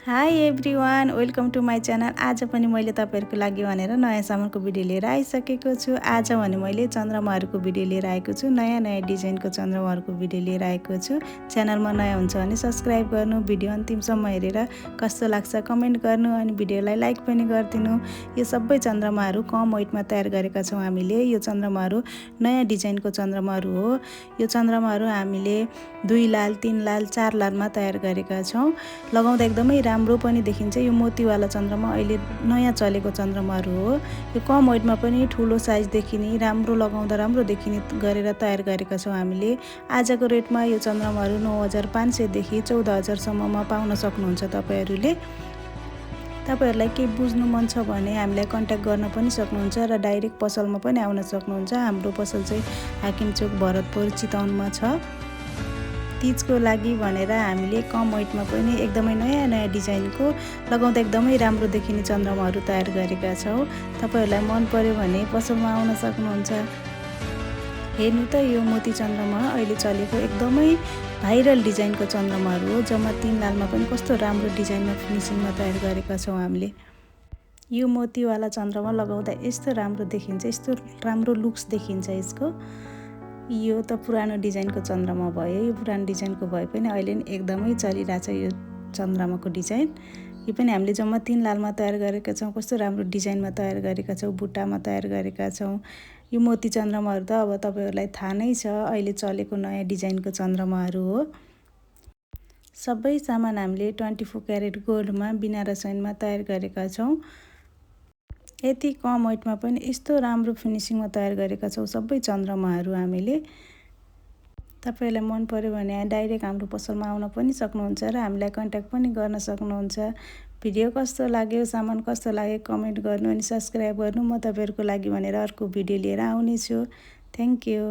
High everyone, welcome to my channel. आज पनि मैले तपाईँहरूको लागि भनेर नयाँ सामानको भिडियो लिएर आइसकेको छु। आज भने मैले चन्द्रमाहरूको भिडियो लिएर आएको छु। नयाँ नयाँ डिजाइनको चन्द्रमाहरूको भिडियो लिएर आएको छु। च्यानलमा नयाँ हुन्छ भने सब्सक्राइब गर्नु, भिडियो अन्तिमसम्म हेरेर कस्तो लाग्छ कमेन्ट गर्नु, अनि भिडियोलाई लाइक पनि गरिदिनु। यो सबै चन्द्रमाहरू कम वेटमा तयार गरेका छौँ हामीले। यो चन्द्रमाहरू नयाँ डिजाइनको चन्द्रमाहरू हो। यो चन्द्रमाहरू हामीले 2 लाल 3 लाल 4 लालमा तयार गरेका छौँ। लगाउँदा एकदमै राम्रो पनि देखिन्छ। यो मोतीवाला चन्द्रमा अहिले नयाँ चलेको चन्द्रमाहरू हो। यो कम वेटमा पनि ठुलो साइज देखिने, राम्रो लगाउँदा राम्रो देखिने गरेर तयार गरेका छौँ हामीले। आजको रेटमा यो चन्द्रमाहरू 9500 देखि 14000 सम्ममा पाउन सक्नुहुन्छ तपाईँहरूले। तपाईँहरूलाई केही बुझ्नु मन छ भने हामीलाई कन्ट्याक्ट गर्न पनि सक्नुहुन्छ र डाइरेक्ट पसलमा पनि आउन सक्नुहुन्छ। हाम्रो पसल चाहिँ हाकिमचोक भरतपुर चितवनमा छ। तीजको लागि भनेर हामीले कम वेटमा पनि एकदमै नयाँ नयाँ डिजाइनको, लगाउँदा एकदमै राम्रो देखिने चन्द्रमाहरू तयार गरेका छौँ। तपाईँहरूलाई मन पर्यो भने पसलमा आउन सक्नुहुन्छ। हेर्नु त, यो मोती चन्द्रमा अहिले चलेको एकदमै भाइरल डिजाइनको चन्द्रमाहरू हो। जम्मा 3 लालमा पनि कस्तो राम्रो डिजाइनमा फिनिसिङमा तयार गरेका छौँ हामीले। यो मोतीवाला चन्द्रमा लगाउँदा यस्तो राम्रो देखिन्छ, यस्तो राम्रो लुक्स देखिन्छ यसको। यो त पुरानो डिजाइनको चन्द्रमा भयो। यो पुरानो डिजाइनको भए पनि अहिले एकदमै चलिरहेछ यो चन्द्रमाको डिजाइन। यो पनि हामीले जम्मा 3 लालमा तयार गरेका छौँ। कस्तो राम्रो डिजाइनमा तयार गरेका छौँ, बुट्टामा तयार गरेका छौँ। यो मोती चन्द्रमाहरू त अब तपाईँहरूलाई थाहा नै छ, अहिले चलेको नयाँ डिजाइनको चन्द्रमाहरू हो। सबै सामान हामीले 24 क्यारेट गोल्डमा बिना रसायनमा तयार गरेका छौँ। यति कम वेटमा पनि यस्तो राम्रो फिनिसिङमा तयार गरेका छौँ सबै चन्द्रमाहरू हामीले। तपाईँलाई मन पर्यो भने डाइरेक्ट हाम्रो पसलमा आउन पनि सक्नुहुन्छ र हामीलाई कन्ट्याक्ट पनि गर्न सक्नुहुन्छ। भिडियो कस्तो लाग्यो, सामान कस्तो लाग्यो कमेन्ट गर्नु, अनि सब्सक्राइब गर्नु। म तपाईँहरूको लागि भनेर अर्को भिडियो लिएर आउनेछु। Thank you.